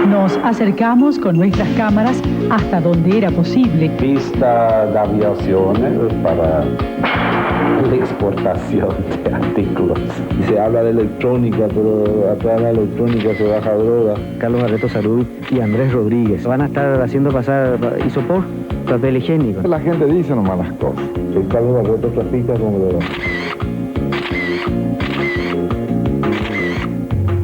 Nos acercamos con nuestras cámaras hasta donde era posible. Pista de aviaciones para la exportación de artículos. Se habla de electrónica, pero atrás de la electrónica se baja droga. Carlos Barreto Sarubi y Andrés Rodríguez van a estar haciendo pasar isopor, papel higiénico. La gente dice nomás las cosas. El Carlos Barreto trafica con droga.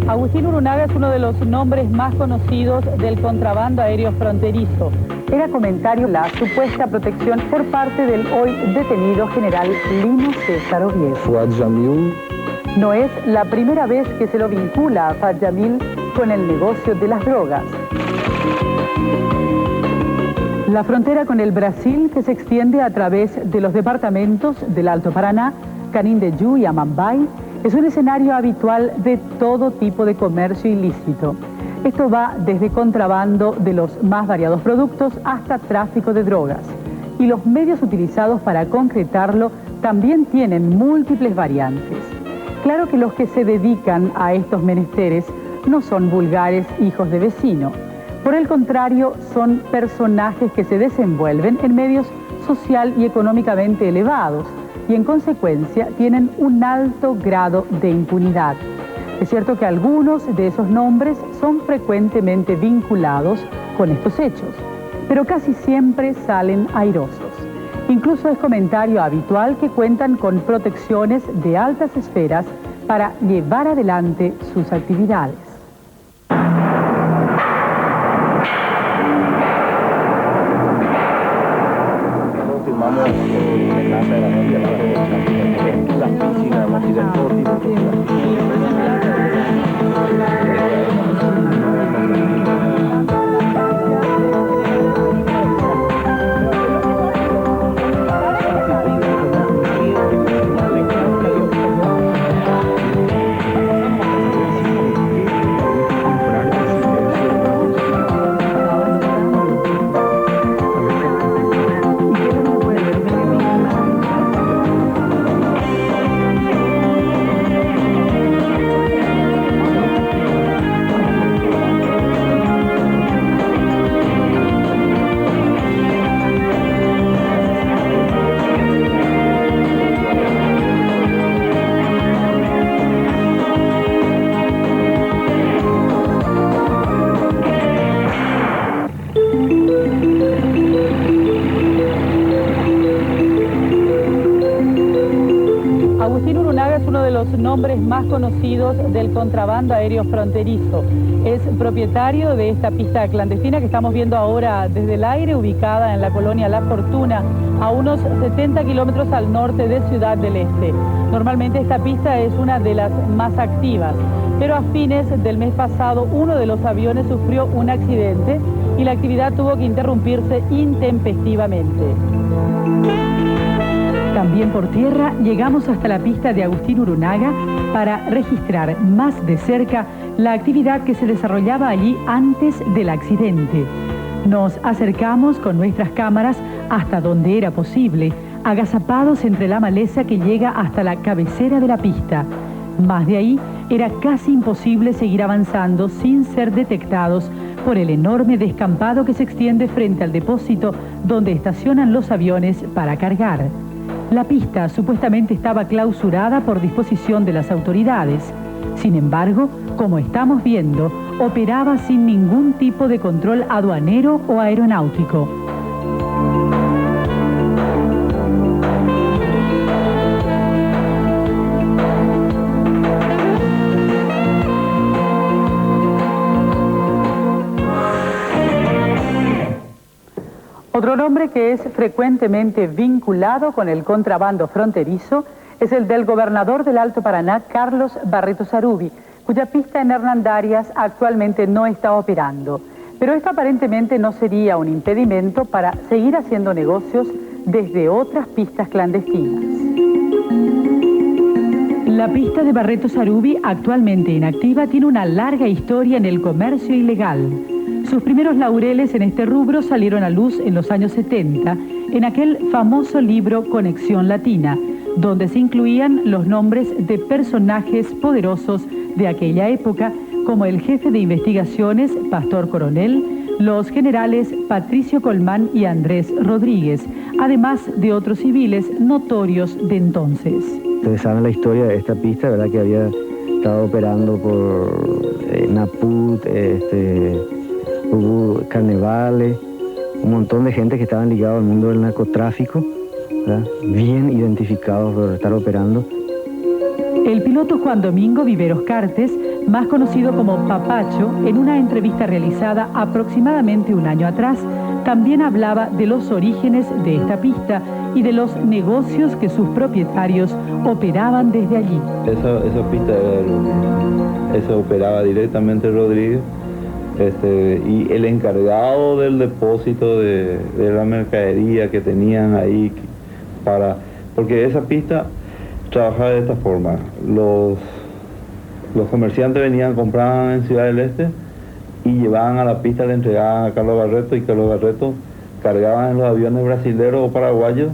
Agustín Urunaga es uno de los nombres más conocidos del contrabando aéreo fronterizo. Era comentario la supuesta protección por parte del hoy detenido general Lino César Oviedo. Fuad Jamil. No es la primera vez que se lo vincula a Fuad Jamil con el negocio de las drogas. La frontera con el Brasil, que se extiende a través de los departamentos del Alto Paraná, Canindeyú y Amambay, es un escenario habitual de todo tipo de comercio ilícito. Esto va desde contrabando de los más variados productos hasta tráfico de drogas. Y los medios utilizados para concretarlo también tienen múltiples variantes. Claro que los que se dedican a estos menesteres no son vulgares hijos de vecino. Por el contrario, son personajes que se desenvuelven en medios social y económicamente elevados, y en consecuencia tienen un alto grado de impunidad. Es cierto que algunos de esos nombres son frecuentemente vinculados con estos hechos, pero casi siempre salen airosos. Incluso es comentario habitual que cuentan con protecciones de altas esferas para llevar adelante sus actividades. Nombres más conocidos del contrabando aéreo fronterizo. Es propietario de esta pista clandestina que estamos viendo ahora desde el aire, ubicada en la colonia La Fortuna, a unos 70 kilómetros al norte de Ciudad del Este. Normalmente esta pista es una de las más activas, pero a fines del mes pasado uno de los aviones sufrió un accidente y la actividad tuvo que interrumpirse intempestivamente. También por tierra llegamos hasta la pista de Agustín Urunaga para registrar más de cerca la actividad que se desarrollaba allí antes del accidente. Nos acercamos con nuestras cámaras hasta donde era posible, agazapados entre la maleza que llega hasta la cabecera de la pista. Más de ahí era casi imposible seguir avanzando sin ser detectados por el enorme descampado que se extiende frente al depósito donde estacionan los aviones para cargar. La pista supuestamente estaba clausurada por disposición de las autoridades. Sin embargo, como estamos viendo, operaba sin ningún tipo de control aduanero o aeronáutico. Otro nombre que es frecuentemente vinculado con el contrabando fronterizo es el del gobernador del Alto Paraná, Carlos Barreto Sarubi, cuya pista en Hernandarias actualmente no está operando. Pero esto aparentemente no sería un impedimento para seguir haciendo negocios desde otras pistas clandestinas. La pista de Barreto Sarubi, actualmente inactiva, tiene una larga historia en el comercio ilegal. Sus primeros laureles en este rubro salieron a luz en los años 70, en aquel famoso libro Conexión Latina, donde se incluían los nombres de personajes poderosos de aquella época, como el jefe de investigaciones, Pastor Coronel, los generales Patricio Colmán y Andrés Rodríguez, además de otros civiles notorios de entonces. Ustedes saben la historia de esta pista, ¿verdad? Que había estado operando por Naput, hubo carnavales, un montón de gente que estaban ligados al mundo del narcotráfico, ¿verdad? Bien identificados por estar operando. El piloto Juan Domingo Viveros Cartes, más conocido como Papacho, en una entrevista realizada aproximadamente un año atrás, también hablaba de los orígenes de esta pista y de los negocios que sus propietarios operaban desde allí. Esa pista era de Rodríguez. Eso operaba directamente Rodríguez. Y el encargado del depósito de la mercadería que tenían ahí, porque esa pista trabajaba de esta forma. Los comerciantes venían, compraban en Ciudad del Este y llevaban a la pista, le entregaban a Carlos Barreto, y Carlos Barreto cargaban en los aviones brasileros o paraguayos,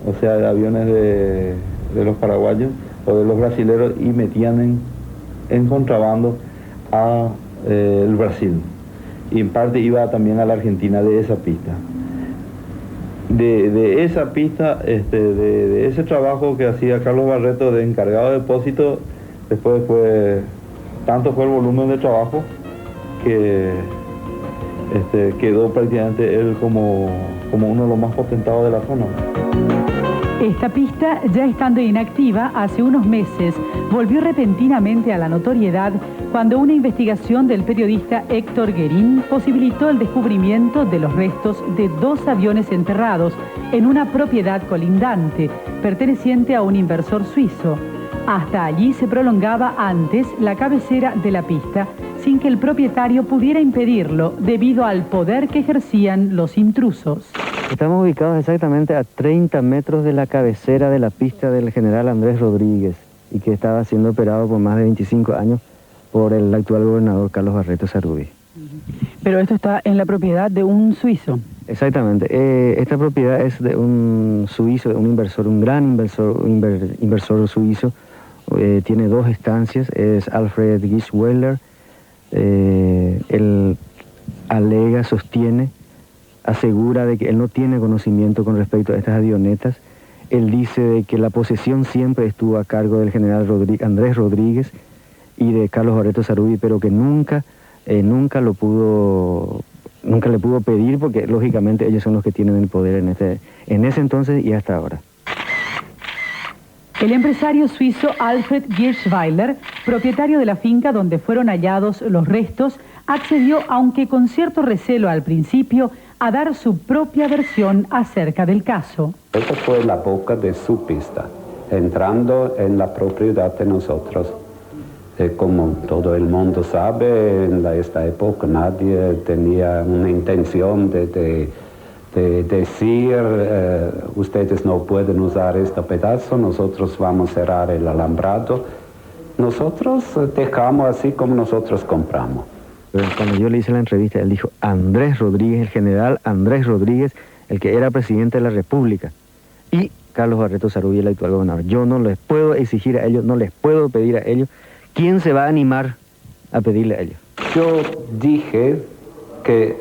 o sea, aviones de los paraguayos o de los brasileros, y metían en contrabando a el Brasil. Y en parte iba también a la Argentina de esa pista. De esa pista, de ese trabajo que hacía Carlos Barreto de encargado de depósito, después tanto fue el volumen de trabajo que quedó prácticamente él como uno de los más potentados de la zona. Esta pista, ya estando inactiva hace unos meses, volvió repentinamente a la notoriedad cuando una investigación del periodista Héctor Guerín posibilitó el descubrimiento de los restos de 2 aviones enterrados en una propiedad colindante, perteneciente a un inversor suizo. Hasta allí se prolongaba antes la cabecera de la pista, sin que el propietario pudiera impedirlo debido al poder que ejercían los intrusos. Estamos ubicados exactamente a 30 metros de la cabecera de la pista del general Andrés Rodríguez, y que estaba siendo operado por más de 25 años por el actual gobernador Carlos Barreto Sarubí. Pero esto está en la propiedad de un suizo. Exactamente. Esta propiedad es de un suizo, un inversor, un gran inversor suizo. Tiene 2 estancias, es Alfred Gisweller. Él alega, sostiene, asegura de que él no tiene conocimiento con respecto a estas avionetas. Él dice de que la posesión siempre estuvo a cargo del general Andrés Rodríguez y de Carlos Barreto Sarubí, pero que nunca le pudo pedir, porque lógicamente ellos son los que tienen el poder en ese entonces y hasta ahora. El empresario suizo Alfred Gierschweiler, propietario de la finca donde fueron hallados los restos, accedió, aunque con cierto recelo al principio, a dar su propia versión acerca del caso. Esa fue la boca de su pista, entrando en la propiedad de nosotros. Como todo el mundo sabe, en esta época nadie tenía una intención de decir, ustedes no pueden usar este pedazo, nosotros vamos a cerrar el alambrado. Nosotros dejamos así como nosotros compramos. Pero cuando yo le hice la entrevista, él dijo Andrés Rodríguez, el general Andrés Rodríguez, el que era presidente de la República, y Carlos Barreto Sarubí, el actual gobernador. Yo no les puedo exigir a ellos, no les puedo pedir a ellos. ¿Quién se va a animar a pedirle a ellos? Yo dije que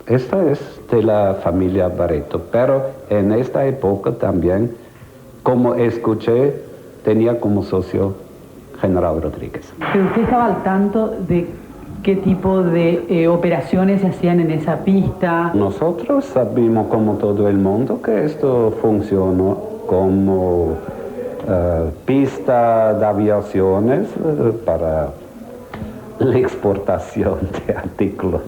esta es de la familia Barreto, pero en esta época también, como escuché, tenía como socio general Rodríguez. ¿Pero usted estaba al tanto de qué tipo de operaciones se hacían en esa pista? Nosotros sabíamos, como todo el mundo, que esto funcionó como pista de aviaciones para la exportación de artículos.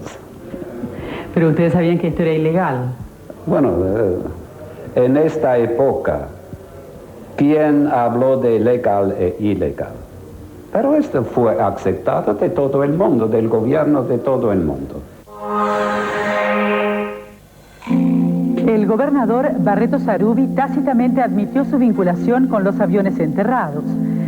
Pero ustedes sabían que esto era ilegal. Bueno, en esta época, ¿quién habló de legal e ilegal? Pero esto fue aceptado de todo el mundo, del gobierno de todo el mundo. El gobernador Barreto Sarubí tácitamente admitió su vinculación con los aviones enterrados.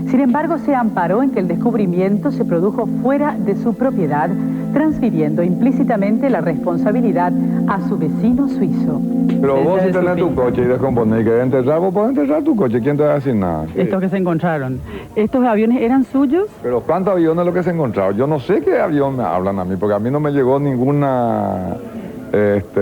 Sin embargo, se amparó en que el descubrimiento se produjo fuera de su propiedad, transfiriendo implícitamente la responsabilidad a su vecino suizo. Pero vos si tenés tu coche y descomponés y querés enterrar, vos podés enterrar tu coche, ¿quién te va a decir nada? Estos que se encontraron, ¿estos aviones eran suyos? Pero ¿cuántos aviones es lo que se encontraron? Yo no sé qué avión me hablan a mí, porque a mí no me llegó ninguna,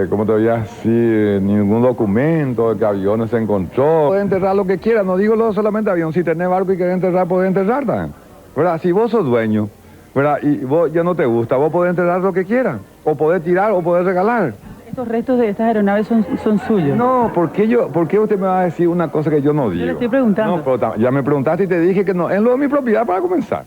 ¿cómo te voy a decir? Ningún documento de que aviones se encontró. Podés enterrar lo que quieras, no digo solamente avión, si tenés barco y querés enterrar, podés enterrar también. ¿Verdad? Si vos sos dueño, ¿verdad? Y vos ya no te gusta, vos podés enterrar lo que quieras, o podés tirar, o podés regalar. ¿Estos restos de estas aeronaves son suyos? No, ¿por qué usted me va a decir una cosa que yo no digo? Yo le estoy preguntando. No, pero ya me preguntaste y te dije que no, es lo de mi propiedad para comenzar.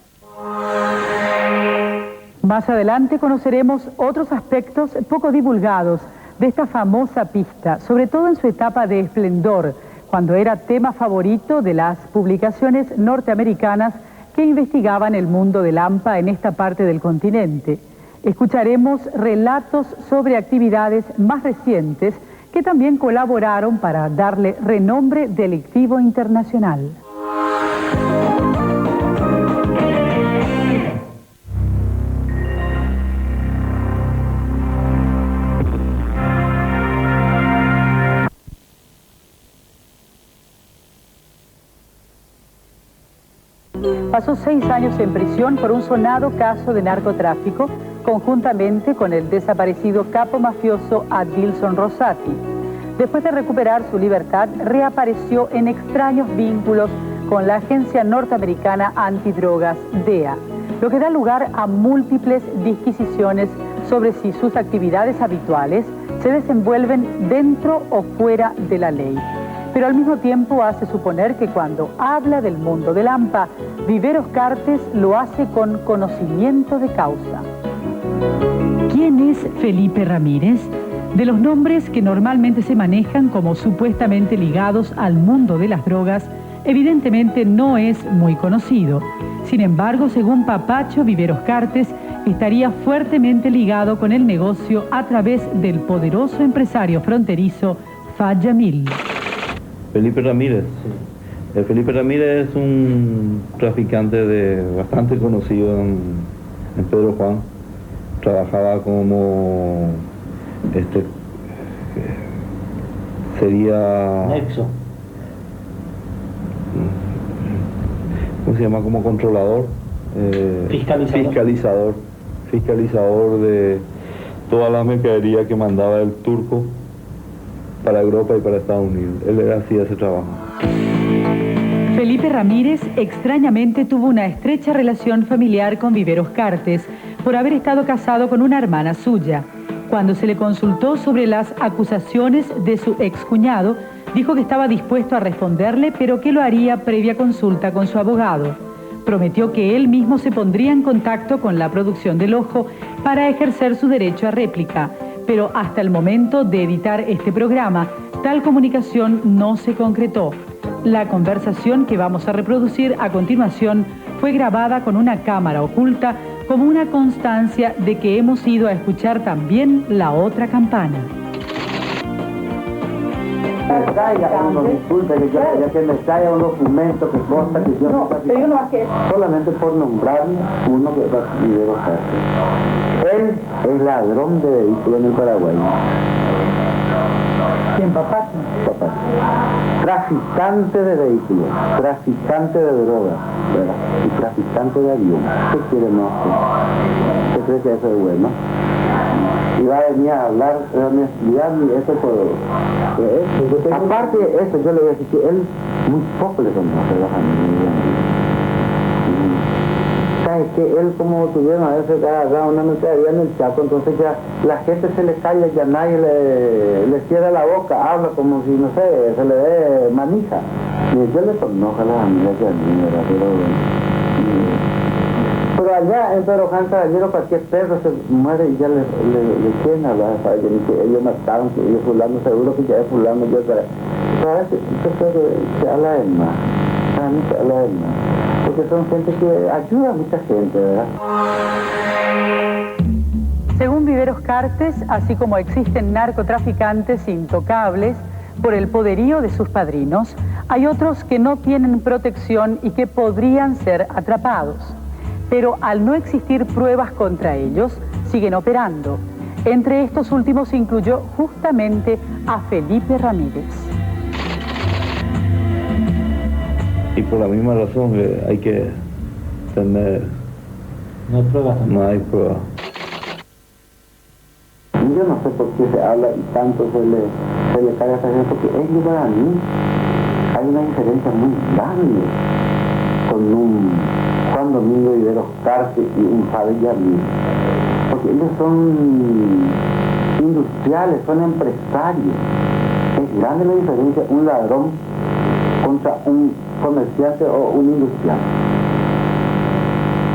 Más adelante conoceremos otros aspectos poco divulgados de esta famosa pista, sobre todo en su etapa de esplendor, cuando era tema favorito de las publicaciones norteamericanas que investigaban el mundo del AMPA en esta parte del continente. Escucharemos relatos sobre actividades más recientes que también colaboraron para darle renombre delictivo internacional. Pasó 6 años en prisión por un sonado caso de narcotráfico, conjuntamente con el desaparecido capo mafioso Adilson Rosati. Después de recuperar su libertad, reapareció en extraños vínculos con la agencia norteamericana antidrogas DEA, lo que da lugar a múltiples disquisiciones sobre si sus actividades habituales se desenvuelven dentro o fuera de la ley. Pero al mismo tiempo hace suponer que cuando habla del mundo del AMPA, Viveros Cartes lo hace con conocimiento de causa. ¿Quién es Felipe Ramírez? De los nombres que normalmente se manejan como supuestamente ligados al mundo de las drogas, evidentemente no es muy conocido. Sin embargo, según Papacho Viveros Cartes, estaría fuertemente ligado con el negocio a través del poderoso empresario fronterizo Fad Yamil. Felipe Ramírez. Felipe Ramírez es un traficante bastante conocido en Pedro Juan. Trabajaba como sería Nexo. ¿Cómo se llama? Como controlador, fiscalizador de toda la mercadería que mandaba el turco para Europa y para Estados Unidos. Él hacía ese trabajo. Felipe Ramírez extrañamente tuvo una estrecha relación familiar con Viveros Cartes por haber estado casado con una hermana suya. Cuando se le consultó sobre las acusaciones de su excuñado, dijo que estaba dispuesto a responderle, pero que lo haría previa consulta con su abogado. Prometió que él mismo se pondría en contacto con la producción del Ojo para ejercer su derecho a réplica, pero hasta el momento de editar este programa, tal comunicación no se concretó. La conversación que vamos a reproducir a continuación fue grabada con una cámara oculta como una constancia de que hemos ido a escuchar también la otra campana. Disculpe, que ya que me traiga un documento que consta que yo no, pero yo no hago solamente por nombrar uno que va a Viveros Cartes. Él es ladrón de vehículos en el Paraguay. ¿Quién, papá? Papá. Traficante de vehículos, traficante de drogas, ¿verdad? Y traficante de aviones. ¿Qué quiere no hacer? ¿Usted cree que eso es bueno? Y va a venir a hablar de honestidad y eso todo. Aparte de eso, yo le voy a decir que él muy poco le conoce a la familia. ¿Sabes que él, como tuvieron a veces agarrado una mercadería en el Chaco, entonces ya la gente se le calla, ya nadie le cierra la boca, habla como si, no sé, se le dé manija. Y yo le conozco a la familia que a mí, ¿verdad? Pero allá en Pedro Juan Caballero cualquier perro se muere y ya le quieren hablar, ¿sabes? Que ellos mataron, que ellos fulano, seguro que ya es fulano, yo para eso se habla de más, para mí se habla de más, porque son gente que ayuda a mucha gente, ¿verdad? Según Viveros Cartes, así como existen narcotraficantes intocables por el poderío de sus padrinos, Hay otros que no tienen protección y que podrían ser atrapados, pero al no existir pruebas contra ellos, siguen operando. Entre estos últimos se incluyó justamente a Felipe Ramírez. Y por la misma razón que hay que tener... No hay pruebas también. No hay pruebas. Yo no sé por qué se habla y tanto se le cae a esa gente, porque ellos para mí hay una diferencia muy grande con un Juan Domingo Iberos Carce y un Fabio Yamil, porque ellos son industriales, son empresarios. Es grande la diferencia un ladrón contra un comerciante o un industrial.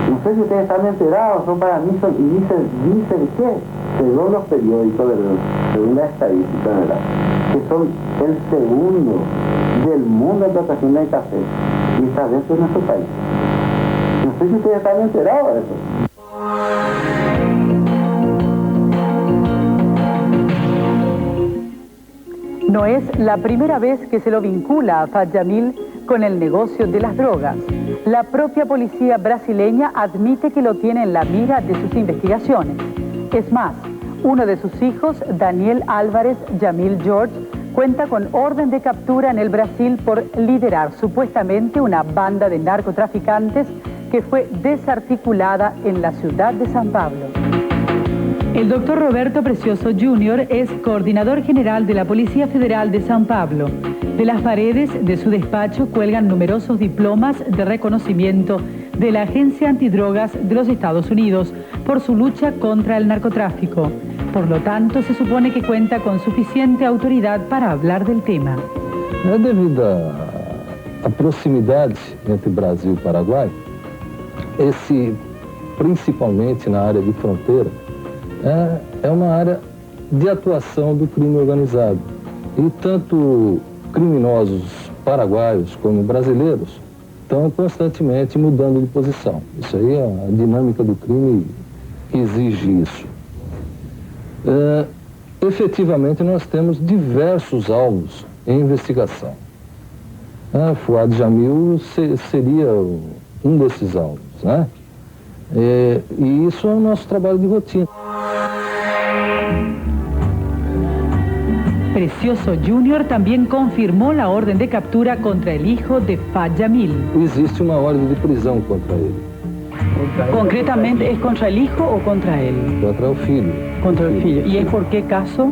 No sé si ustedes están enterados, son para mí, y dicen que, según los periódicos, según la estadística, ¿verdad?, que son el segundo del mundo en plantación de café, y está dentro de nuestro país. No sé si ustedes están enterados de eso. No es la primera vez que se lo vincula a Fat Yamil con el negocio de las drogas. La propia policía brasileña admite que lo tiene en la mira de sus investigaciones. Es más, uno de sus hijos, Daniel Álvarez Yamil George, cuenta con orden de captura en el Brasil por liderar supuestamente una banda de narcotraficantes que fue desarticulada en la ciudad de San Pablo. El doctor Roberto Precioso Jr. es coordinador general de la Policía Federal de San Pablo. De las paredes de su despacho cuelgan numerosos diplomas de reconocimiento de la Agencia Antidrogas de los Estados Unidos por su lucha contra el narcotráfico. Por lo tanto, se supone que cuenta con suficiente autoridad para hablar del tema. Devido à proximidade entre Brasil e Paraguai, principalmente na área de fronteira, é uma área de atuação do crime organizado. E tanto criminosos paraguaios como brasileiros estão constantemente mudando de posição. Isso aí é a dinâmica do crime que exige isso. Efetivamente, nós temos diversos alvos em investigação. Fuad Jamil seria um desses alvos, né? E isso é o nosso trabalho de rotina. Precioso Jr. también confirmó la orden de captura contra el hijo de Fat Yamil. Existe uma ordem de prisão contra ele. ¿Concretamente es contra el hijo o contra él? Contra o filho. Contra el filho. ¿Y es por qué caso?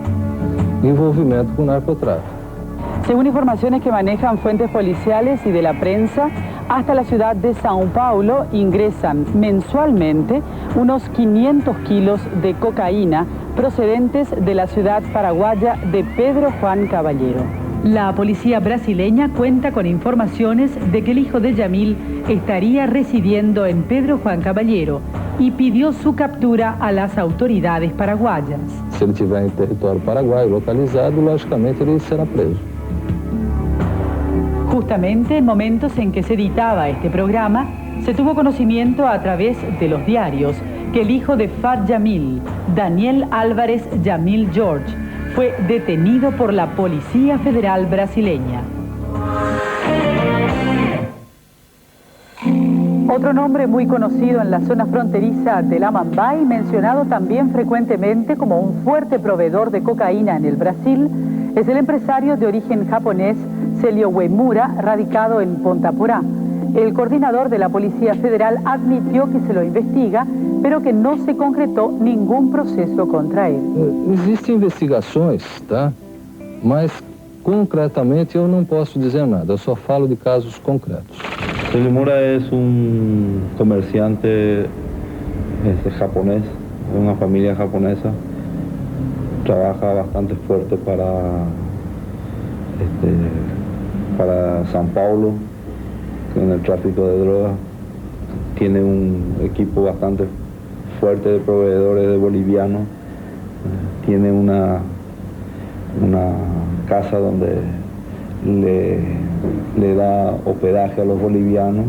Envolvimento com narcotráfico. Según informaciones que manejan fuentes policiales y de la prensa, hasta la ciudad de São Paulo ingresan mensualmente unos 500 kilos de cocaína procedentes de la ciudad paraguaya de Pedro Juan Caballero. La policía brasileña cuenta con informaciones de que el hijo de Yamil estaría residiendo en Pedro Juan Caballero y pidió su captura a las autoridades paraguayas. Se ele estiver em território paraguaio localizado, logicamente ele será preso. Justamente en momentos en que se editaba este programa, se tuvo conocimiento a través de los diarios que el hijo de Fat Yamil, Daniel Álvarez Yamil George, fue detenido por la Policía Federal brasileña. Otro nombre muy conocido en la zona fronteriza de Amambay, mencionado también frecuentemente como un fuerte proveedor de cocaína en el Brasil, es el empresario de origen japonés Celio Uemura, radicado en Ponta Porá. El coordinador de la Policía Federal admitió que se lo investiga, pero que no se concretó ningún proceso contra él. Existem investigações, tá? Mas concretamente eu não posso dizer nada, eu só falo de casos concretos. Celio Uemura es un comerciante japonés, de una familia japonesa. Trabaja bastante fuerte para San Paulo, en el tráfico de drogas. Tiene un equipo bastante fuerte de proveedores de bolivianos. Tiene una casa donde le da hospedaje a los bolivianos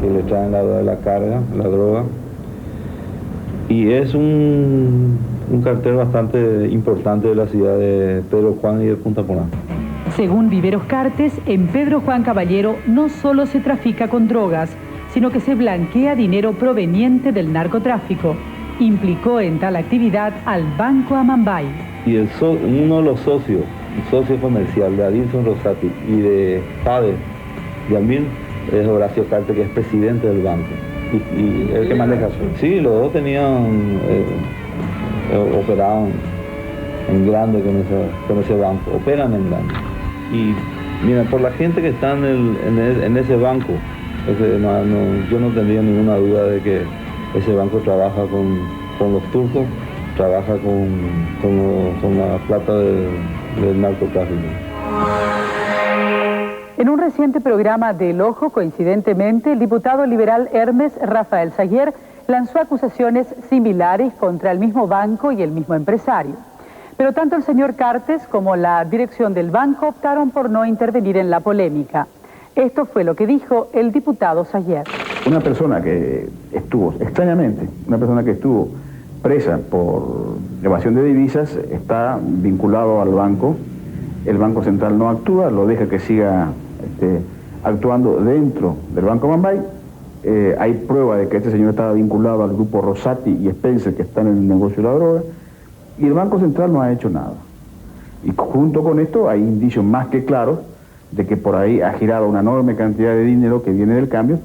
que le traen la carga, la droga. Y es un cartel bastante importante de la ciudad de Pedro Juan y de Punta Porá. Según Viveros Cartes, en Pedro Juan Caballero no solo se trafica con drogas, sino que se blanquea dinero proveniente del narcotráfico. Implicó en tal actividad al Banco Amambay. Y uno de los socios, el socio comercial de Adilson Rosati y de padre Yamil, es Horacio Cartes, que es presidente del banco. Y el que maneja. Sí, los dos tenían, operaban en grande con ese banco, operan en grande. Y mira, por la gente que está en ese banco, yo no tendría ninguna duda de que ese banco trabaja con los turcos, trabaja con la plata del narcotráfico. En un reciente programa de El Ojo, coincidentemente, el diputado liberal Hermes Rafael Saguier lanzó acusaciones similares contra el mismo banco y el mismo empresario. Pero tanto el señor Cartes como la dirección del banco optaron por no intervenir en la polémica. Esto fue lo que dijo el diputado Saguier. Una persona que estuvo, extrañamente, una persona que estuvo presa por evasión de divisas está vinculado al banco. El Banco Central no actúa, lo deja que siga actuando dentro del Banco Amambay. Hay prueba de que este señor estaba vinculado al grupo Rosati y Spencer, que están en el negocio de la droga, y el Banco Central no ha hecho nada. Y junto con esto hay indicios más que claros de que por ahí ha girado una enorme cantidad de dinero que viene del cambio,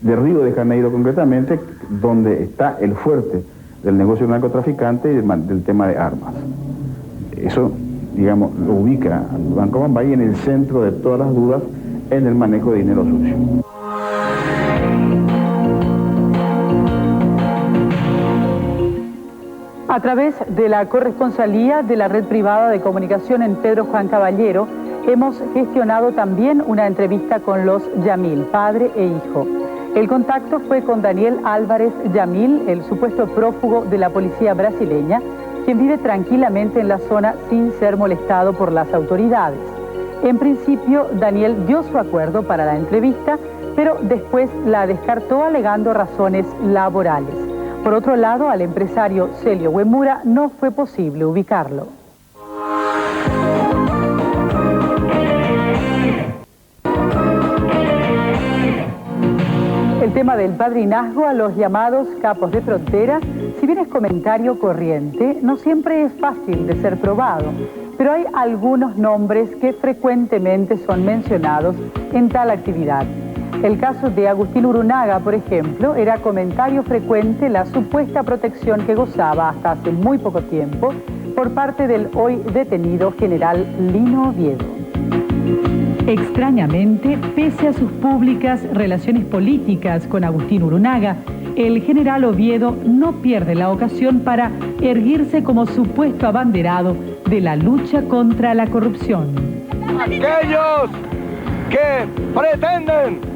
de Río de Janeiro concretamente, donde está el fuerte del negocio narcotraficante y del tema de armas. Eso, digamos, lo ubica al Banco Amambay en el centro de todas las dudas en el manejo de dinero sucio. A través de la corresponsalía de la red privada de comunicación en Pedro Juan Caballero, hemos gestionado también una entrevista con los Yamil, padre e hijo. El contacto fue con Daniel Álvarez Yamil, el supuesto prófugo de la policía brasileña, quien vive tranquilamente en la zona sin ser molestado por las autoridades. En principio, Daniel dio su acuerdo para la entrevista, pero después la descartó alegando razones laborales. Por otro lado, al empresario Celio Uemura no fue posible ubicarlo. El tema del padrinazgo a los llamados capos de frontera, si bien es comentario corriente, no siempre es fácil de ser probado, pero hay algunos nombres que frecuentemente son mencionados en tal actividad. El caso de Agustín Urunaga, por ejemplo, era comentario frecuente la supuesta protección que gozaba hasta hace muy poco tiempo por parte del hoy detenido general Lino Oviedo. Extrañamente, pese a sus públicas relaciones políticas con Agustín Urunaga, el general Oviedo no pierde la ocasión para erguirse como supuesto abanderado de la lucha contra la corrupción. Aquellos que pretenden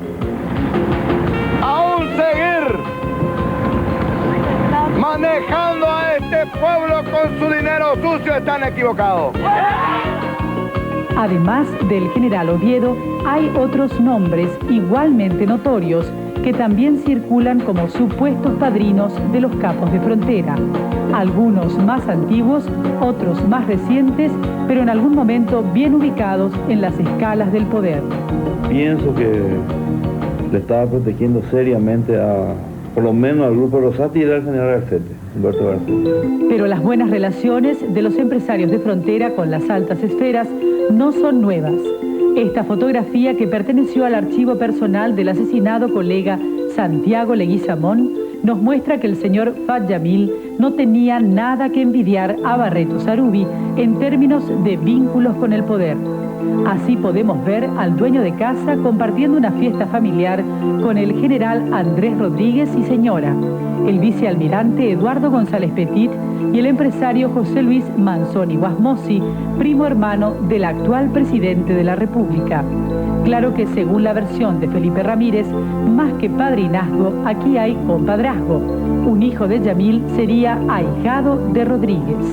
aún seguir manejando a este pueblo con su dinero sucio están equivocados. Además del general Oviedo, hay otros nombres igualmente notorios que también circulan como supuestos padrinos de los capos de frontera. Algunos más antiguos, otros más recientes, pero en algún momento bien ubicados en las escalas del poder. Pienso que le estaba protegiendo seriamente por lo menos al grupo Rosati y era el general Garcete, Humberto Garcete. Pero las buenas relaciones de los empresarios de frontera con las altas esferas no son nuevas. Esta fotografía, que perteneció al archivo personal del asesinado colega Santiago Leguizamón, nos muestra que el señor Fat Yamil no tenía nada que envidiar a Barreto Sarubi en términos de vínculos con el poder. Así podemos ver al dueño de casa compartiendo una fiesta familiar con el general Andrés Rodríguez y señora, el vicealmirante Eduardo González Petit y el empresario José Luis Manzoni Guasmosi, primo hermano del actual presidente de la República. Claro que según la versión de Felipe Ramírez, más que padrinazgo, aquí hay compadrazgo. Un hijo de Yamil sería ahijado de Rodríguez.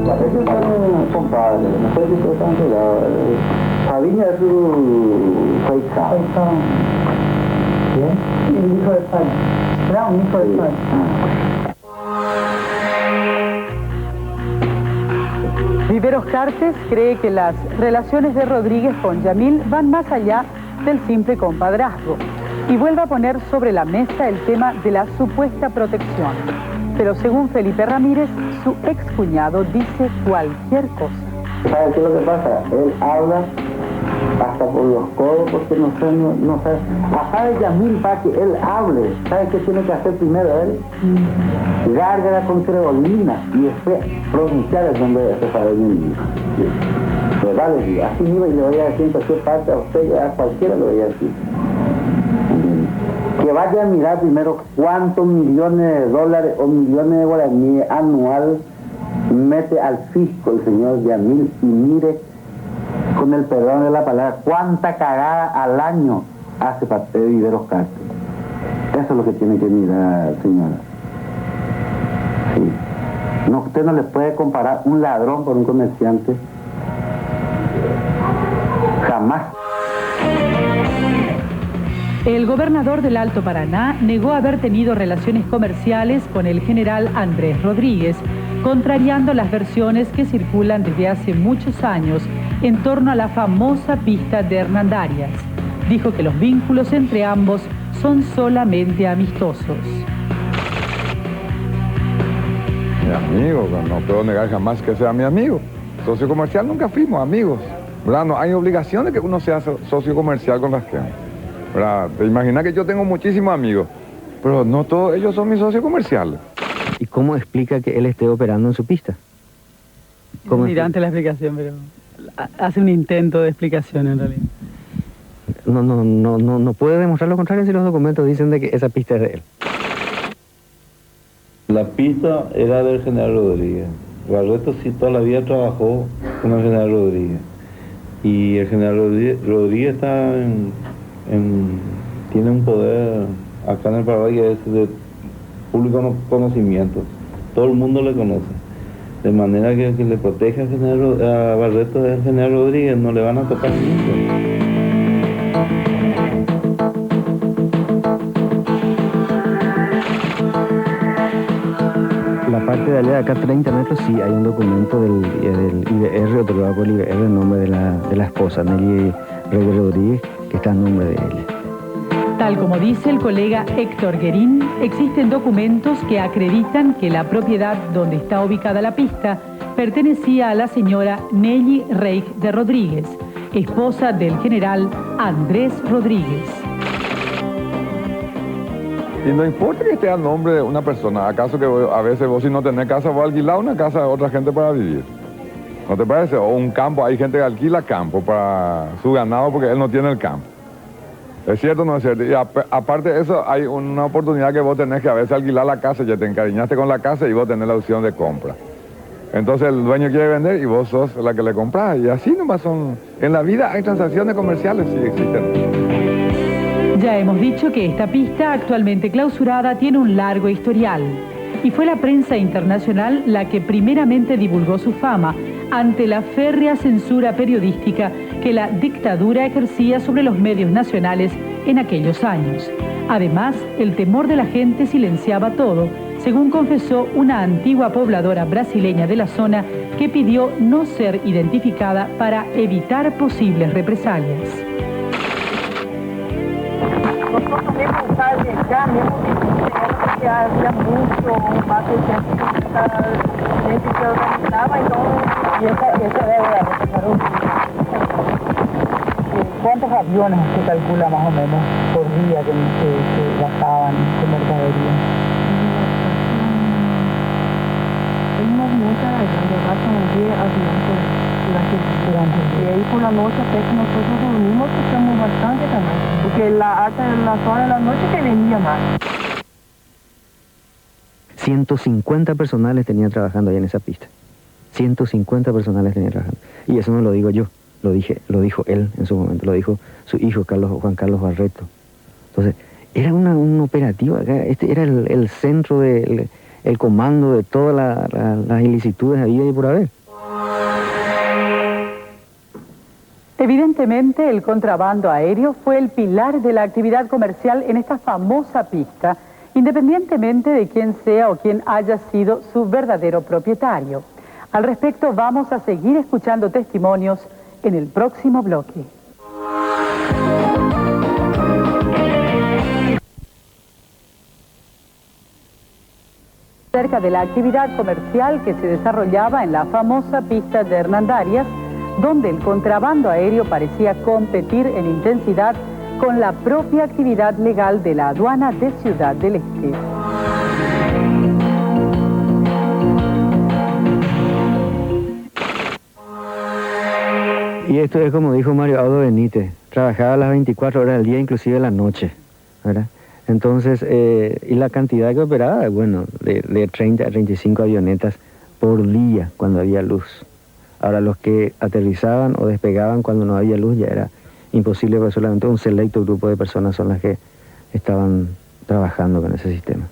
Parece que son compadres, no sé si ustedes están enterados. Fabiña es su hija. ¿Quién? El hijo de España. Era un hijo de España. Viveros Cartes cree que las relaciones de Rodríguez con Yamil van más allá del simple compadrazgo y vuelve a poner sobre la mesa el tema de la supuesta protección. Pero según Felipe Ramírez, su excuñado dice cualquier cosa. ¿Sabe qué es lo que pasa? Él habla hasta por los codos porque no sabe. Sabe Yamil para que él hable. ¿Sabe qué tiene que hacer primero él? Gárgara con creolina y después pronunciar el nombre de César Emilio. Pues vale, así mismo y le voy a decir en cualquier parte a usted y a cualquiera le voy a decir. Que vaya a mirar primero cuántos millones de dólares o millones de guaraníes anual mete al fisco el señor Yamil y mire, con el perdón de la palabra, cuánta cagada al año hace Viveros Cartes. Eso es lo que tiene que mirar, señora. Sí. No, usted no le puede comparar un ladrón con un comerciante. Jamás. El gobernador del Alto Paraná negó haber tenido relaciones comerciales con el general Andrés Rodríguez, contrariando las versiones que circulan desde hace muchos años en torno a la famosa pista de Hernandarias. Dijo que los vínculos entre ambos son solamente amistosos. Mi amigo, no puedo negar jamás que sea mi amigo. Socio comercial nunca fuimos amigos, ¿verdad? No hay obligación de que uno sea socio comercial con la gente, ¿verdad? Te imaginas que yo tengo muchísimos amigos, pero no todos ellos son mis socios comerciales. ¿Y cómo explica que él esté operando en su pista? Es mirante la explicación, pero hace un intento de explicación en realidad. No puede demostrar lo contrario si los documentos dicen de que esa pista es de él. La pista era del general Rodríguez. Barreto sí toda la vida trabajó con el general Rodríguez. Y el general Rodríguez está tiene un poder acá en el Paraguay que es de público conocimiento. Todo el mundo le conoce. De manera que le protege a Barreto del general Rodríguez, no le van a tocar nunca. La parte de allá, acá 30 metros, sí hay un documento del IBR, otorgado por el IBR, en nombre de la esposa, Nelly Rey Rodríguez, que está en nombre de ella. Tal como dice el colega Héctor Guerín, existen documentos que acreditan que la propiedad donde está ubicada la pista pertenecía a la señora Nelly Rey de Rodríguez, esposa del general Andrés Rodríguez. Y no importa que esté a nombre de una persona, acaso que a veces vos si no tenés casa vos alquilás una casa a otra gente para vivir. ¿No te parece? O un campo, hay gente que alquila campo para su ganado porque él no tiene el campo. ¿Es cierto o no es cierto? Y aparte de eso, hay una oportunidad que vos tenés que a veces alquilar la casa, ya te encariñaste con la casa y vos tenés la opción de compra. Entonces el dueño quiere vender y vos sos la que le comprás. Y así nomás son... En la vida hay transacciones comerciales, sí existen. Ya hemos dicho que esta pista, actualmente clausurada, tiene un largo historial. Y fue la prensa internacional la que primeramente divulgó su fama ante la férrea censura periodística que la dictadura ejercía sobre los medios nacionales en aquellos años. Además, el temor de la gente silenciaba todo, según confesó una antigua pobladora brasileña de la zona que pidió no ser identificada para evitar posibles represalias. Nosotros mesmo sabe já, mesmo que havia muito mato gente que organizava, então e essa era ¿cuántos aviones se calcula más o menos por día que bajaban con mercadería? Unos nunca bajan 10 aviones durante el día. Y ahí por la noche até que nosotros dormimos escuchamos bastante también, porque hasta las horas de la noche que venía más. 150 personales tenía trabajando ahí en esa pista. 150 personales tenía trabajando. Y eso no lo digo yo, lo dijo él en su momento, lo dijo su hijo Juan Carlos Barreto. Entonces, era un operativo acá, este era el centro del el comando de todas las ilicitudes habidas y por haber. Evidentemente, el contrabando aéreo fue el pilar de la actividad comercial en esta famosa pista, independientemente de quién sea o quién haya sido su verdadero propietario. Al respecto, vamos a seguir escuchando testimonios en el próximo bloque. Cerca de la actividad comercial que se desarrollaba en la famosa pista de Hernandarias, donde el contrabando aéreo parecía competir en intensidad con la propia actividad legal de la aduana de Ciudad del Este. Y esto es como dijo Mario Audo Benítez, trabajaba las 24 horas del día, inclusive la noche, ¿verdad? Entonces, y la cantidad que operaba, bueno, de 30 a 35 avionetas por día cuando había luz. Ahora los que aterrizaban o despegaban cuando no había luz ya era imposible, porque solamente un selecto grupo de personas son las que estaban trabajando con ese sistema.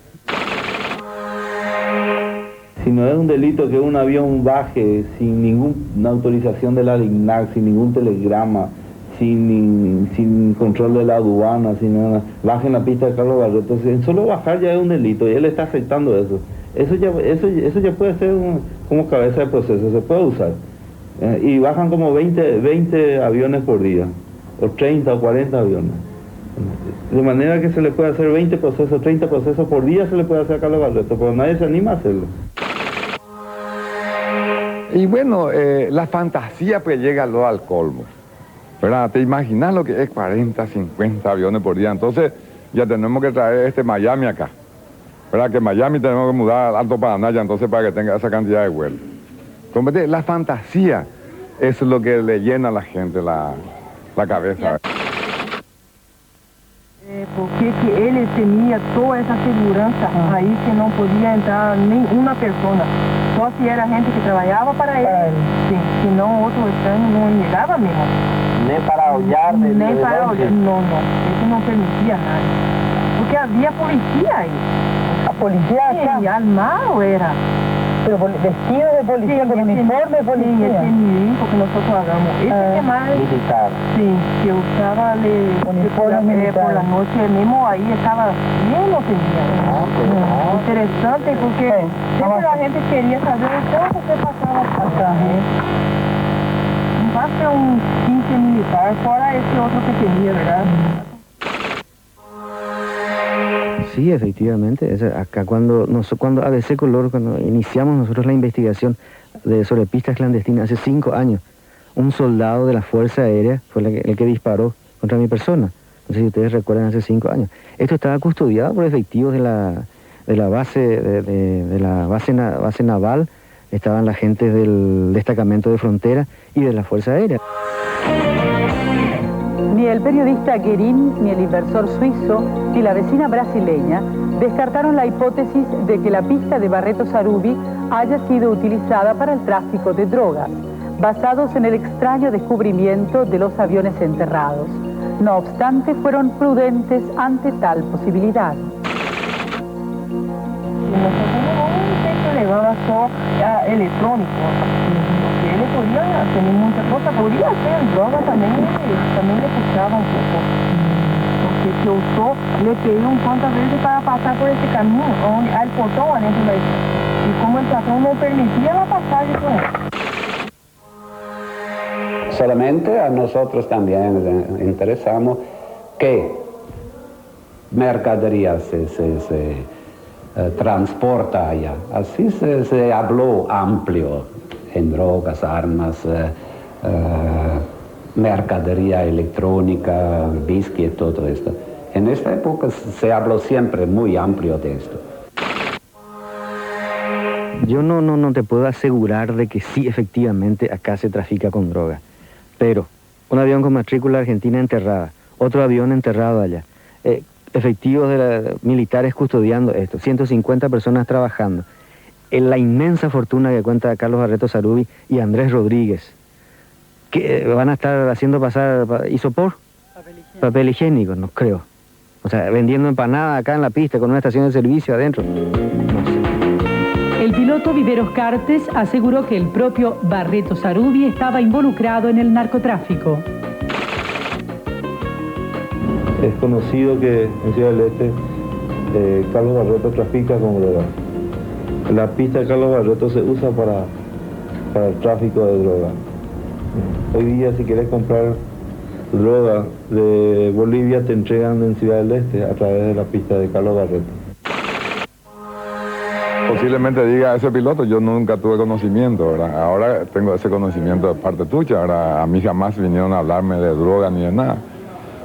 Si no es un delito que un avión baje sin ninguna autorización de la LINAC, sin ningún telegrama, sin control de la aduana, sin nada, baje en la pista de Carlos Barreto, entonces solo bajar ya es un delito y él está aceptando eso. Eso ya puede ser como cabeza de proceso, se puede usar. Y bajan como 20 aviones por día, o 30 o 40 aviones. De manera que se le puede hacer 20 procesos, 30 procesos por día se le puede hacer a Carlos Barreto, pero nadie se anima a hacerlo. Y bueno, la fantasía pues llega luego al colmo, ¿verdad? ¿Te imaginas lo que es 40, 50 aviones por día? Entonces ya tenemos que traer Miami acá, ¿verdad? Que Miami tenemos que mudar al Alto Paraná ya entonces para que tenga esa cantidad de vuelos. Entonces, la fantasía es lo que le llena a la gente la cabeza. Porque que él tenía toda esa seguridad ahí que no podía entrar ni una persona. Só si era gente que trabajaba para él. Sí, si no, otro extraño no llegaba mismo. Ni para hollar. Ni para hollar, no. Eso no permitía nada. Porque había policía ahí. ¿La policía acá? Sí, armado era. Pero vestido de policía, con uniforme de policía. Sí, ese milico que nosotros hagamos. Ese que más... Militar. Sí, que usaba uniforme por la noche mismo, ahí estaba bien lo tenía. Interesante porque siempre la gente quería saber todo lo que pasaba acá. Más que un 15 militar, fuera ese otro que tenía, ¿verdad? Sí, efectivamente. Acá cuando ABC Color, cuando iniciamos nosotros la investigación sobre pistas clandestinas hace 5 años, un soldado de la Fuerza Aérea fue el que disparó contra mi persona. No sé si ustedes recuerdan, hace 5 años. Esto estaba custodiado por efectivos de la base naval, estaban la gente del destacamento de frontera y de la Fuerza Aérea. Ni el periodista Guerín, ni el inversor suizo, ni la vecina brasileña descartaron la hipótesis de que la pista de Barreto Sarubi haya sido utilizada para el tráfico de drogas, basados en el extraño descubrimiento de los aviones enterrados. No obstante, fueron prudentes ante tal posibilidad. Llegaba só electrónico, porque ele podía hacer muchas cosas, podía hacer droga también le puxaba un poco, porque se usó, le pedió cuantas veces para pasar por ese camino, donde al portón adentro de eso, y como el patrón no permitía la pasaje por él. Solamente a nosotros también interesamos que mercadería se transporta allá. Así se habló amplio en drogas, armas, mercadería electrónica, whisky y todo esto. En esta época se habló siempre muy amplio de esto. Yo no te puedo asegurar de que sí, efectivamente, acá se trafica con droga. Pero un avión con matrícula argentina enterrada, otro avión enterrado allá, efectivos militares custodiando esto, 150 personas trabajando, en la inmensa fortuna que cuenta Carlos Barreto Sarubi y Andrés Rodríguez, que van a estar haciendo pasar isopor, papel higiénico, no creo. O sea, vendiendo empanadas acá en la pista con una estación de servicio adentro. No sé. El piloto Viveros Cartes aseguró que el propio Barreto Sarubi estaba involucrado en el narcotráfico. Es conocido que en Ciudad del Este Carlos Barreto trafica con drogas. La pista de Carlos Barreto se usa para el tráfico de droga. Hoy día si quieres comprar droga de Bolivia te entregan en Ciudad del Este a través de la pista de Carlos Barreto. Posiblemente diga ese piloto, yo nunca tuve conocimiento, ¿verdad? Ahora tengo ese conocimiento de parte tuya, ahora a mí jamás vinieron a hablarme de droga ni de nada.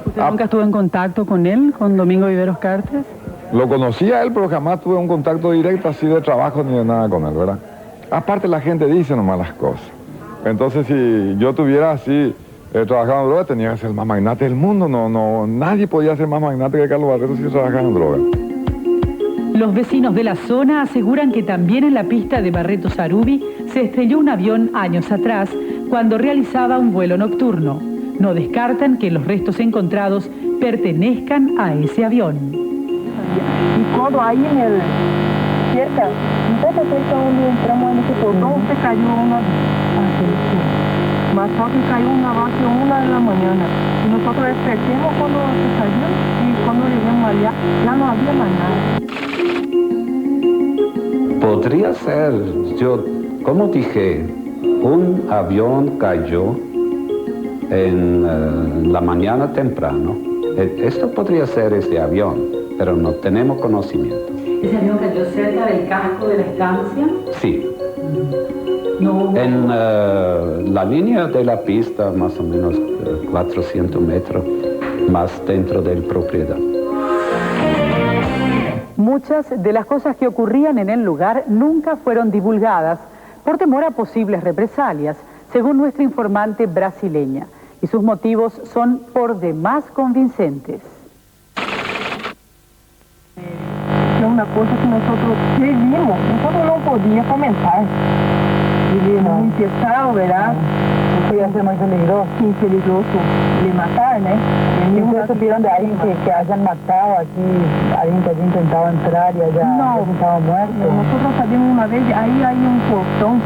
¿Usted nunca estuvo en contacto con él, con Domingo Viveros Cartes? Lo conocía a él, pero jamás tuve un contacto directo así de trabajo ni de nada con él, ¿verdad? Aparte la gente dice nomás las cosas. Entonces si yo tuviera así trabajado en droga, tenía que ser el más magnate del mundo. Nadie podía ser más magnate que Carlos Barreto si trabajaba en droga. Los vecinos de la zona aseguran que también en la pista de Barreto Sarubi se estrelló un avión años atrás cuando realizaba un vuelo nocturno. No descartan que los restos encontrados pertenezcan a ese avión. Y cuando ahí en el cerca, un poco cerca donde entramos en ese portón, se cayó una más que cayó una base a 1 de la mañana. Y nosotros despertamos cuando se cayó y cuando llegamos allá ya no había más nada. Podría ser, yo, como dije, un avión cayó en la mañana temprano. Esto podría ser ese avión, pero no tenemos conocimiento. ¿Ese avión cayó cerca del casco de la estancia? Sí. No. En la línea de la pista, más o menos 400 metros más dentro de la propiedad. Muchas de las cosas que ocurrían en el lugar nunca fueron divulgadas por temor a posibles represalias, según nuestra informante brasileña, y sus motivos son por demás convincentes. Es una cosa que nosotros vimos, nosotros no podíamos comentar. Vivimos infectado, ¿verdad? Podría ser muy peligroso. Sí, peligroso de matar, ¿no? ¿Y ustedes supieron de alguien que hayan matado aquí, alguien que haya intentado entrar y haya estado muerto? Nosotros sabíamos una vez, ahí hay un portón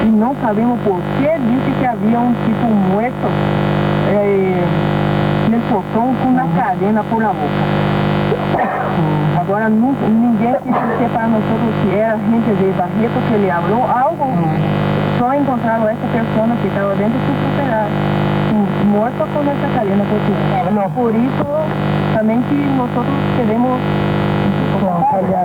y no sabemos por qué dice que había un tipo muerto en el portón con una cadena por la boca. Agora ninguém quis para nosotros si era gente de Barreto que le habló algo. Só encontraron a esta persona que estaba dentro de su propiedad, muerto con esta cadena por su boca. Por eso también que nosotros queremos no podía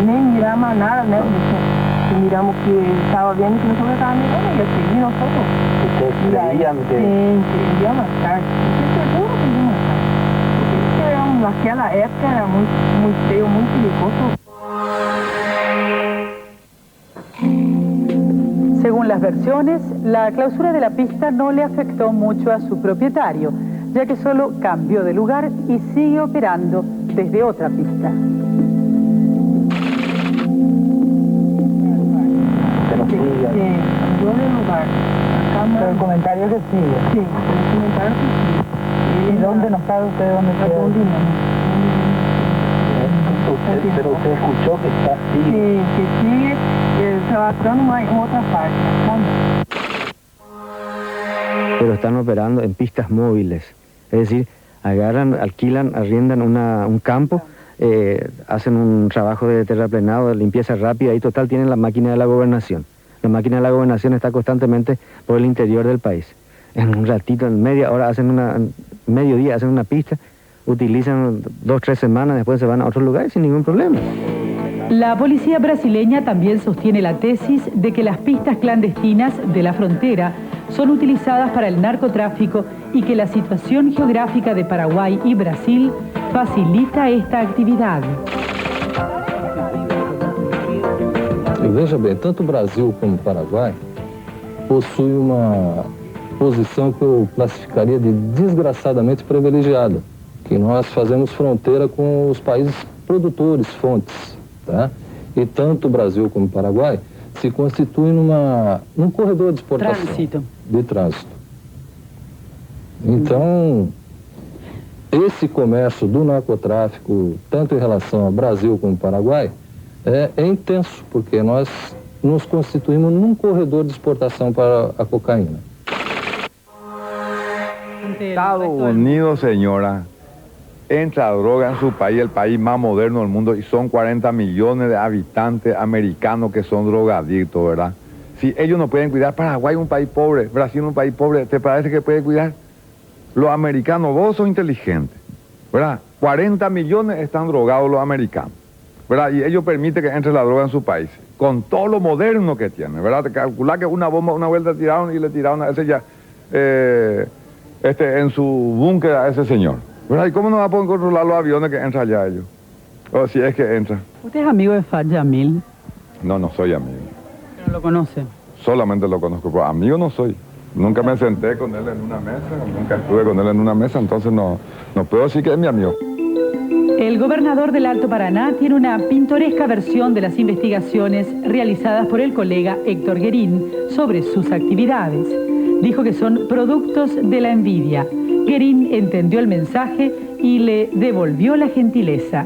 nem mirar más nada, ¿no? Si miramos que estaba bien y que nosotros estábamos mirando y así nosotros. ¿Ustedes creían que...? Sí, quería matar. Estoy seguro que quería matar. Naquela época era muy feo, muy peligroso. Según las versiones, la clausura de la pista no le afectó mucho a su propietario, ya que solo cambió de lugar y sigue operando desde otra pista. Cambió de lugar. Pero el comentario que sigue. Sí, el comentario que sigue. ¿Y dónde no sabe usted dónde quedó? Pero usted escuchó que está así. Sí, que sigue trabajando en otra parte. Pero están operando en pistas móviles, es decir, agarran, alquilan, arriendan un campo, hacen un trabajo de terraplenado, de limpieza rápida y total tienen la máquina de la gobernación. La máquina de la gobernación está constantemente por el interior del país. En un ratito, en media hora, mediodía hacen una pista, utilizan 2 o 3 semanas, después se van a otro lugar sin ningún problema. La policía brasileña también sostiene la tesis de que las pistas clandestinas de la frontera son utilizadas para el narcotráfico y que la situación geográfica de Paraguay y Brasil facilita esta actividad. Veja bem, tanto o Brasil como o Paraguai possuem uma posição que eu classificaria de desgraçadamente privilegiada, que nós fazemos fronteira com os países produtores, fontes, tá? E tanto o Brasil como o Paraguai se constituem num corredor de exportação. De trânsito. Então, esse comércio do narcotráfico, tanto em relação ao Brasil como ao Paraguai, é intenso, porque nós nos constituímos num corredor de exportação para a cocaína. Estados Unidos, señora, entra droga en su país, el país más moderno del mundo, y son 40 millones de habitantes americanos que son drogadictos, ¿verdad? Si ellos no pueden cuidar, Paraguay es un país pobre, Brasil es un país pobre, ¿te parece que puede cuidar? Los americanos, vos sos inteligente, ¿verdad? 40 millones están drogados los americanos, ¿verdad? Y ellos permiten que entre la droga en su país, con todo lo moderno que tienen, ¿verdad? Te calcula que una bomba, una vuelta tiraron y le tiraron a ese ya, en su búnker a ese señor, ¿verdad? ¿Y cómo no va a poder controlar los aviones que entran allá ellos? O si es que entran. ¿Usted es amigo de Fat Yamil? No, no soy amigo. ¿No lo conoce? Solamente lo conozco, pero amigo no soy. Nunca me senté con él en una mesa, nunca estuve con él en una mesa, entonces no puedo decir que es mi amigo. El gobernador del Alto Paraná tiene una pintoresca versión de las investigaciones realizadas por el colega Héctor Guerín sobre sus actividades. Dijo que son productos de la envidia. Guerín entendió el mensaje y le devolvió la gentileza.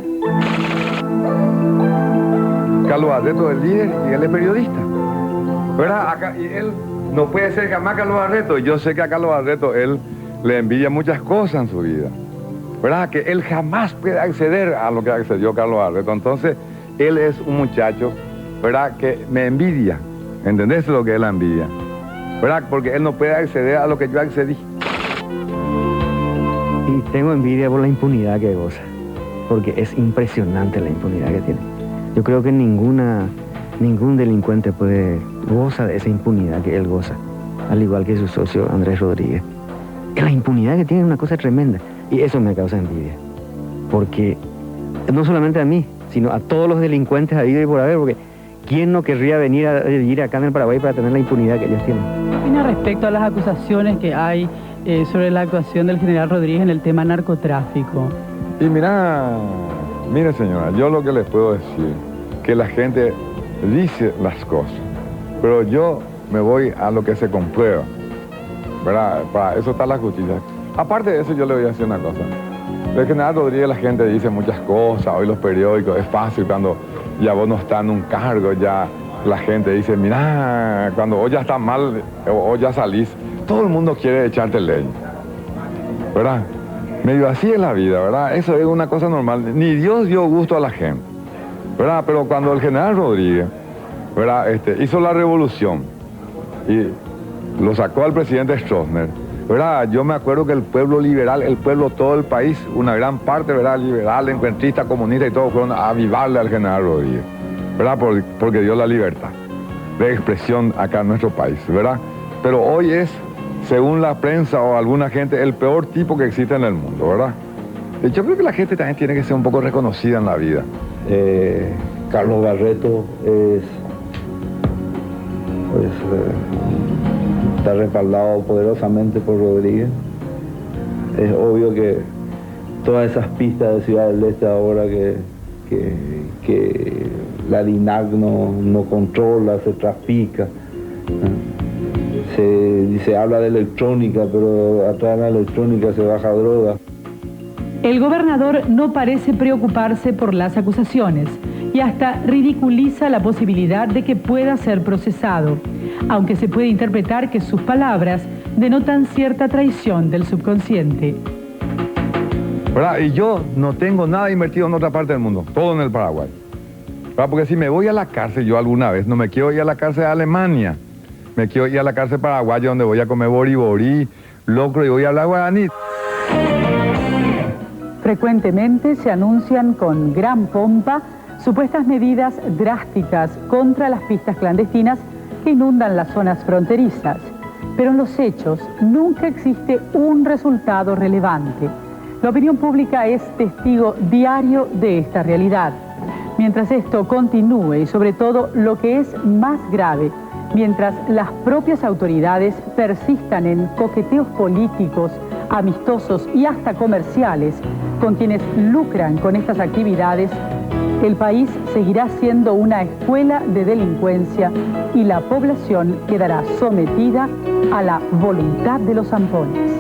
Carlos Barreto es líder y él es periodista, ¿verdad? Acá, y él no puede ser jamás Carlos Barreto. Yo sé que a Carlos Barreto él le envidia muchas cosas en su vida, ¿verdad? Que él jamás puede acceder a lo que accedió Carlos Barreto. Entonces, él es un muchacho, ¿verdad? Que me envidia. ¿Entendés lo que es la envidia? ¿Verdad? Porque él no puede acceder a lo que yo accedí. Y tengo envidia por la impunidad que goza, porque es impresionante la impunidad que tiene. Yo creo que ningún delincuente goza de esa impunidad que él goza, al igual que su socio Andrés Rodríguez. La impunidad que tiene es una cosa tremenda, y eso me causa envidia, porque no solamente a mí, sino a todos los delincuentes habido y por haber, porque ¿quién no querría venir a vivir acá en el Paraguay para tener la impunidad que ellos tienen? ¿Qué opina respecto a las acusaciones que hay sobre la actuación del general Rodríguez en el tema narcotráfico? Y mire señora, yo lo que les puedo decir, que la gente dice las cosas, pero yo me voy a lo que se comprueba, ¿verdad? Para eso está la justicia. Aparte de eso, yo le voy a decir una cosa. El general Rodríguez, la gente dice muchas cosas, hoy los periódicos, es fácil cuando ya vos no estás en un cargo, ya la gente dice, mira, cuando vos ya estás mal o ya salís, todo el mundo quiere echarte ley, ¿verdad? Medio así es la vida, ¿verdad? Eso es una cosa normal. Ni Dios dio gusto a la gente, ¿verdad? Pero cuando el general Rodríguez, ¿verdad? Hizo la revolución y lo sacó al presidente Stroessner, ¿verdad? Yo me acuerdo que el pueblo liberal, el pueblo, todo el país, una gran parte, ¿verdad? Liberal, encuentrista, comunista y todo, fueron a avivarle al general Rodríguez, ¿verdad? Porque dio la libertad de expresión acá en nuestro país, ¿verdad? Pero hoy es, según la prensa o alguna gente, el peor tipo que existe en el mundo, ¿verdad? Yo creo que la gente también tiene que ser un poco reconocida en la vida. Carlos Barreto está respaldado poderosamente por Rodríguez. Es obvio que todas esas pistas de Ciudad del Este ahora que la DINAC no controla, se trafica. Se habla de electrónica, pero atrás de la electrónica se baja droga. El gobernador no parece preocuparse por las acusaciones y hasta ridiculiza la posibilidad de que pueda ser procesado, aunque se puede interpretar que sus palabras denotan cierta traición del subconsciente. ¿Verdad? Y yo no tengo nada invertido en otra parte del mundo, todo en el Paraguay, ¿verdad? Porque si me voy a la cárcel yo alguna vez, no me quiero ir a la cárcel de Alemania, me quiero ir a la cárcel paraguaya donde voy a comer boriborí, locro y voy a hablar guaraní. Frecuentemente se anuncian con gran pompa supuestas medidas drásticas contra las pistas clandestinas que inundan las zonas fronterizas. Pero en los hechos nunca existe un resultado relevante. La opinión pública es testigo diario de esta realidad. Mientras esto continúe y sobre todo lo que es más grave, mientras las propias autoridades persistan en coqueteos políticos, amistosos y hasta comerciales con quienes lucran con estas actividades, el país seguirá siendo una escuela de delincuencia y la población quedará sometida a la voluntad de los zampones.